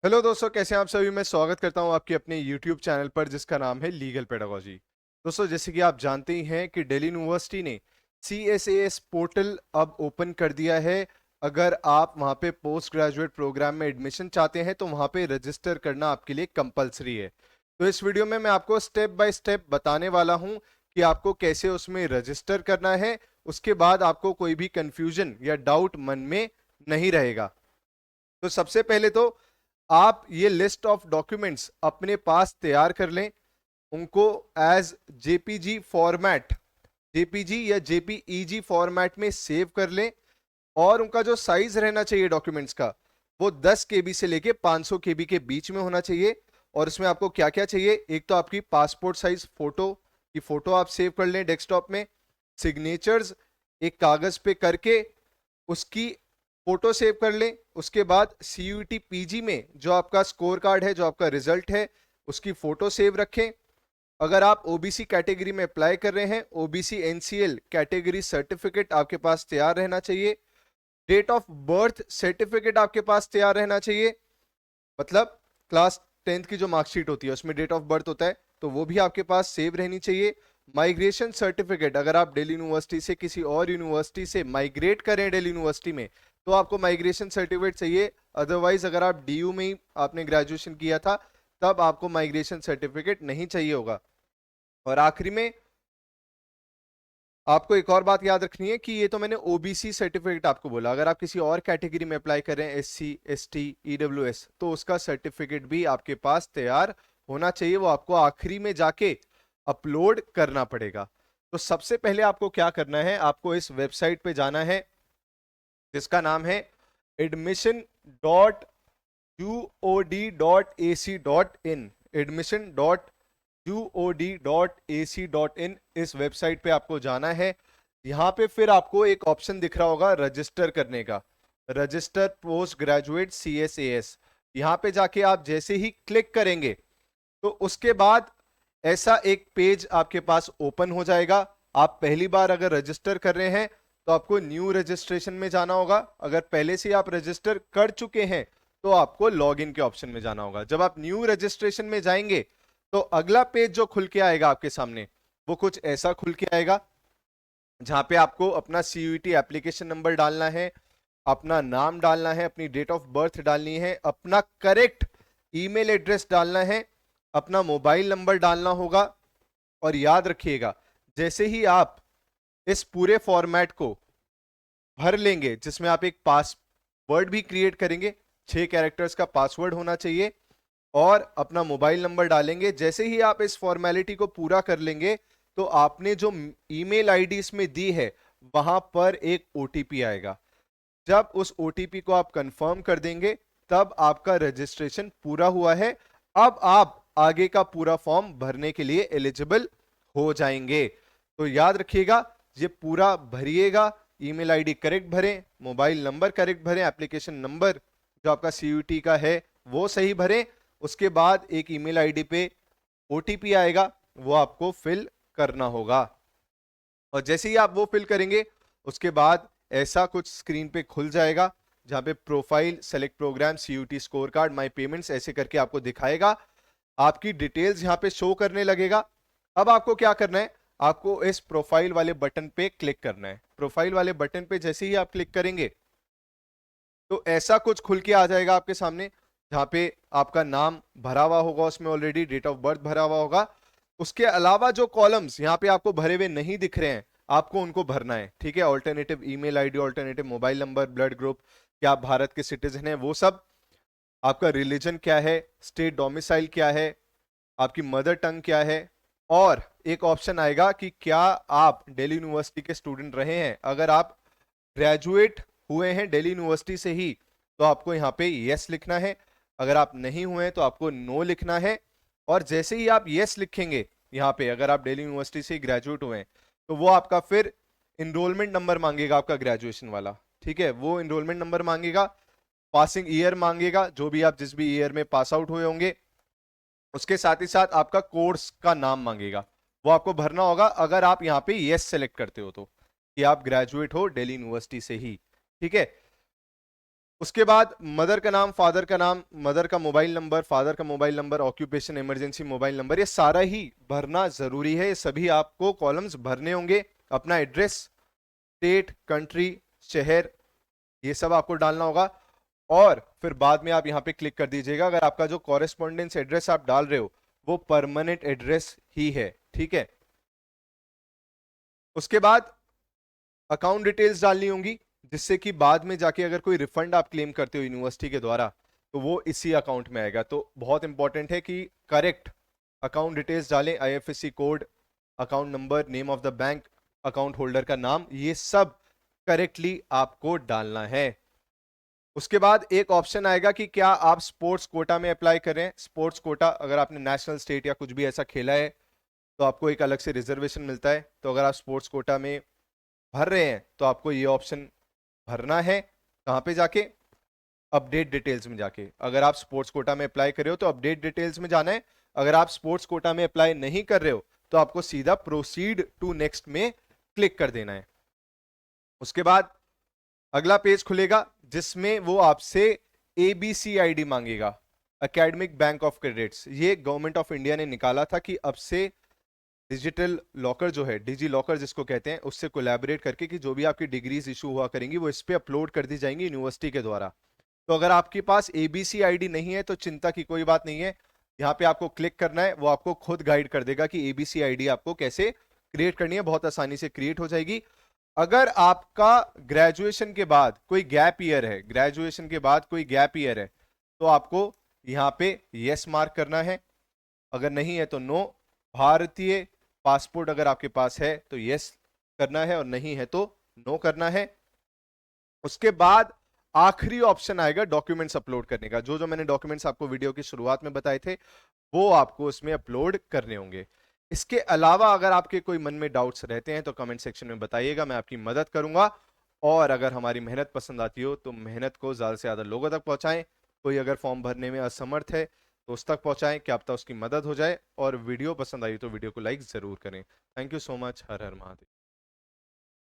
Hello दोस्तों, कैसे हैं आप सभी। मैं स्वागत करता हूं आपके अपने YouTube चैनल पर जिसका नाम है लीगल पेडागोजी। दोस्तों, जैसे कि आप जानते ही हैं कि दिल्ली यूनिवर्सिटी ने CSAS पोर्टल अब ओपन कर दिया है। अगर आप वहां पे पोस्ट ग्रेजुएट प्रोग्राम में एडमिशन चाहते हैं तो वहां पे रजिस्टर करना आपके लिए कंपलसरी है। तो इस वीडियो में मैं आपको स्टेप बाय स्टेप बताने वाला हूं कि आपको कैसे उसमें रजिस्टर करना है। उसके बाद आपको कोई भी कंफ्यूजन या डाउट मन में नहीं रहेगा। तो सबसे पहले तो आप ये लिस्ट ऑफ डॉक्यूमेंट्स अपने पास तैयार कर लें, उनको एज जेपीजी फॉर्मेट, जेपीजी या जेपीईजी फॉर्मेट में सेव कर लें। और उनका जो साइज रहना चाहिए डॉक्यूमेंट्स का, वो 10 केबी से लेके 500 केबी के बीच में होना चाहिए। और इसमें आपको क्या क्या चाहिए, एक तो आपकी पासपोर्ट साइज फोटो की फोटो आप सेव कर लें डेस्कटॉप में। सिग्नेचर्स एक कागज पे करके उसकी फोटो सेव कर लें। उसके बाद CUET PG में जो आपका स्कोर कार्ड है, जो आपका रिजल्ट है, उसकी फोटो सेव रखें। अगर आप OBC कैटेगरी में अप्लाई कर रहे हैं, OBC NCL कैटेगरी सर्टिफिकेट आपके पास तैयार रहना चाहिए। डेट ऑफ बर्थ सर्टिफिकेट आपके पास तैयार रहना चाहिए, मतलब क्लास 10th की जो मार्कशीट होती है उसमें डेट ऑफ बर्थ होता है, तो वो भी आपके पास सेव रहनी चाहिए। माइग्रेशन सर्टिफिकेट, अगर आप दिल्ली यूनिवर्सिटी से किसी और यूनिवर्सिटी से माइग्रेट करें दिल्ली यूनिवर्सिटी में, तो आपको माइग्रेशन सर्टिफिकेट चाहिए। अदरवाइज अगर आप DU में ही आपने ग्रेजुएशन किया था तब आपको माइग्रेशन सर्टिफिकेट नहीं चाहिए होगा। और आखिरी में आपको एक और बात याद रखनी है कि ये तो मैंने OBC सर्टिफिकेट आपको बोला, अगर आप किसी और कैटेगरी में अप्लाई कर रहे हैं, SC ST EWS, तो उसका सर्टिफिकेट भी आपके पास तैयार होना चाहिए। वो आपको आखिरी में जाके अपलोड करना पड़ेगा। तो सबसे पहले आपको क्या करना है, आपको इस वेबसाइट पे जाना है जिसका नाम है admission.uod.ac.in। admission.uod.ac.in इस वेबसाइट पे आपको जाना है। यहाँ पे फिर आपको एक ऑप्शन दिख रहा होगा रजिस्टर करने का, रजिस्टर पोस्ट ग्रेजुएट CSAS। यहाँ पे जाके आप जैसे ही क्लिक करेंगे तो उसके बाद ऐसा एक पेज आपके पास ओपन हो जाएगा। आप पहली बार अगर रजिस्टर कर रहे हैं तो आपको न्यू रजिस्ट्रेशन में जाना होगा। अगर पहले से आप रजिस्टर कर चुके हैं तो आपको लॉगिन के ऑप्शन में जाना होगा। जब आप न्यू रजिस्ट्रेशन में जाएंगे तो अगला पेज जो खुल के आएगा आपके सामने, वो कुछ ऐसा खुल के आएगा जहां पे आपको अपना CUET एप्लीकेशन नंबर डालना है, अपना नाम डालना है, अपनी डेट ऑफ बर्थ डालनी है, अपना करेक्ट ईमेल एड्रेस डालना है, अपना मोबाइल नंबर डालना होगा। और याद रखिएगा, जैसे ही आप इस पूरे फॉर्मेट को भर लेंगे जिसमें आप एक पासवर्ड भी क्रिएट करेंगे, 6 कैरेक्टर्स का पासवर्ड होना चाहिए, और अपना मोबाइल नंबर डालेंगे, जैसे ही आप इस फॉर्मेलिटी को पूरा कर लेंगे तो आपने जो ईमेल आईडी इसमें दी है वहां पर एक OTP आएगा। जब उस OTP को आप कंफर्म कर देंगे तब आपका रजिस्ट्रेशन पूरा हुआ है। अब आप आगे का पूरा फॉर्म भरने के लिए एलिजिबल हो जाएंगे। तो याद रखिएगा, ये पूरा भरिएगा, ईमेल आईडी करेक्ट भरें, मोबाइल नंबर करेक्ट भरें, एप्लीकेशन नंबर जो आपका CUET का है वो सही भरें। उसके बाद एक ईमेल आईडी पे OTP आएगा, वो आपको फिल करना होगा। और जैसे ही आप वो फिल करेंगे उसके बाद ऐसा कुछ स्क्रीन पे खुल जाएगा जहां पे profile, select programme, CUET score card, my payments ऐसे करके आपको दिखाएगा। आपकी डिटेल्स यहां पे शो करने लगेगा। अब आपको क्या करना है, आपको इस प्रोफाइल वाले बटन पे क्लिक करना है। प्रोफाइल वाले बटन पे जैसे ही आप क्लिक करेंगे तो ऐसा कुछ खुल के आ जाएगा आपके सामने जहां पे आपका नाम भरा हुआ होगा, उसमें ऑलरेडी डेट ऑफ बर्थ भरा हुआ होगा। उसके अलावा जो कॉलम्स यहाँ पे आपको भरे हुए नहीं दिख रहे हैं, आपको उनको भरना है। ठीक है, alternative email ID, alternative mobile number, blood group, क्या आप भारत के सिटीजन हैं वो सब, आपका रिलीजन क्या है, स्टेट डोमिसाइल क्या है, आपकी मदर टंग क्या है, और एक ऑप्शन आएगा कि क्या आप दिल्ली यूनिवर्सिटी के स्टूडेंट रहे हैं। अगर आप ग्रेजुएट हुए हैं दिल्ली यूनिवर्सिटी से ही तो आपको यहाँ पे यस लिखना है। अगर आप नहीं हुए हैं तो आपको नो लिखना है। और जैसे ही आप यस लिखेंगे यहाँ पे, अगर आप दिल्ली यूनिवर्सिटी से ग्रेजुएट हुए हैं तो वो आपका फिर इनरोलमेंट नंबर मांगेगा आपका ग्रेजुएशन वाला। ठीक है, वो इनरोलमेंट नंबर मांगेगा, पासिंग ईयर मांगेगा, जो भी आप जिस भी ईयर में पास आउट हुए होंगे, उसके साथ ही साथ आपका कोर्स का नाम मांगेगा, वो आपको भरना होगा अगर आप यहाँ पे यस सेलेक्ट करते हो तो, कि आप ग्रेजुएट हो दिल्ली यूनिवर्सिटी से ही। ठीक है, उसके बाद मदर का नाम, फादर का नाम, मदर का मोबाइल नंबर, फादर का mobile number, occupation, emergency mobile number, ये सारा ही भरना जरूरी है। ये सभी आपको कॉलम्स भरने होंगे। अपना एड्रेस, स्टेट, कंट्री, शहर, ये सब आपको डालना होगा। और फिर बाद में आप यहां पे क्लिक कर दीजिएगा अगर आपका जो कॉरेस्पॉन्डेंस एड्रेस आप डाल रहे हो वो परमानेंट एड्रेस ही है, ठीक है। उसके बाद अकाउंट डिटेल्स डालनी होंगी, जिससे कि बाद में जाके अगर कोई रिफंड आप क्लेम करते हो यूनिवर्सिटी के द्वारा तो वो इसी अकाउंट में आएगा। तो बहुत इंपॉर्टेंट है कि करेक्ट अकाउंट डिटेल्स डालें, IFSC code, account number, name of the bank, account holder का नाम, ये सब करेक्टली आपको डालना है। उसके बाद एक ऑप्शन आएगा कि क्या आप स्पोर्ट्स कोटा में अप्लाई करें। स्पोर्ट्स कोटा, अगर आपने नेशनल, स्टेट या कुछ भी ऐसा खेला है तो आपको एक अलग से रिजर्वेशन मिलता है। तो अगर आप स्पोर्ट्स कोटा में भर रहे हैं तो आपको ये ऑप्शन भरना है। कहां पे जाके? अपडेट डिटेल्स में जाके। अगर आप स्पोर्ट्स कोटा में अप्लाई कर रहे हो तो अपडेट डिटेल्स में जाना है। अगर आप स्पोर्ट्स कोटा में अप्लाई नहीं कर रहे हो तो आपको सीधा प्रोसीड टू नेक्स्ट में क्लिक कर देना है। उसके बाद अगला पेज खुलेगा जिसमें वो आपसे ABCID मांगेगा, एकेडमिक बैंक ऑफ क्रेडिट्स। ये गवर्नमेंट ऑफ इंडिया ने निकाला था कि अब से डिजिटल लॉकर जो है, डिजी लॉकर जिसको कहते हैं, उससे कोलैबोरेट करके कि जो भी आपकी डिग्रीज इशू हुआ करेंगी वो इस पे अपलोड कर दी जाएंगी यूनिवर्सिटी के द्वारा। तो अगर आपके पास ABCID नहीं है तो चिंता की कोई बात नहीं है। यहाँ पे आपको क्लिक करना है, वो आपको खुद गाइड कर देगा कि ABCID आपको कैसे क्रिएट करनी है, बहुत आसानी से क्रिएट हो जाएगी। अगर आपका ग्रेजुएशन के बाद कोई गैप ईयर है, ग्रेजुएशन के बाद कोई गैप ईयर है तो आपको यहाँ पे यस मार्क करना है, अगर नहीं है तो नो। भारतीय पासपोर्ट अगर आपके पास है तो यस करना है और नहीं है तो नो करना है। उसके बाद आखिरी ऑप्शन आएगा डॉक्यूमेंट्स अपलोड करने का। जो जो मैंने डॉक्यूमेंट्स आपको वीडियो की शुरुआत में बताए थे वो आपको इसमें अपलोड करने होंगे। इसके अलावा अगर आपके कोई मन में डाउट्स रहते हैं तो कमेंट सेक्शन में बताइएगा, मैं आपकी मदद करूंगा। और अगर हमारी मेहनत पसंद आती हो तो मेहनत को ज्यादा से ज्यादा लोगों तक पहुंचाएं। कोई अगर फॉर्म भरने में असमर्थ है तो उस तक पहुंचाएं, क्या पता उसकी मदद हो जाए। और वीडियो पसंद आई तो वीडियो को लाइक जरूर करें। Thank you so much. Her her Mahadev.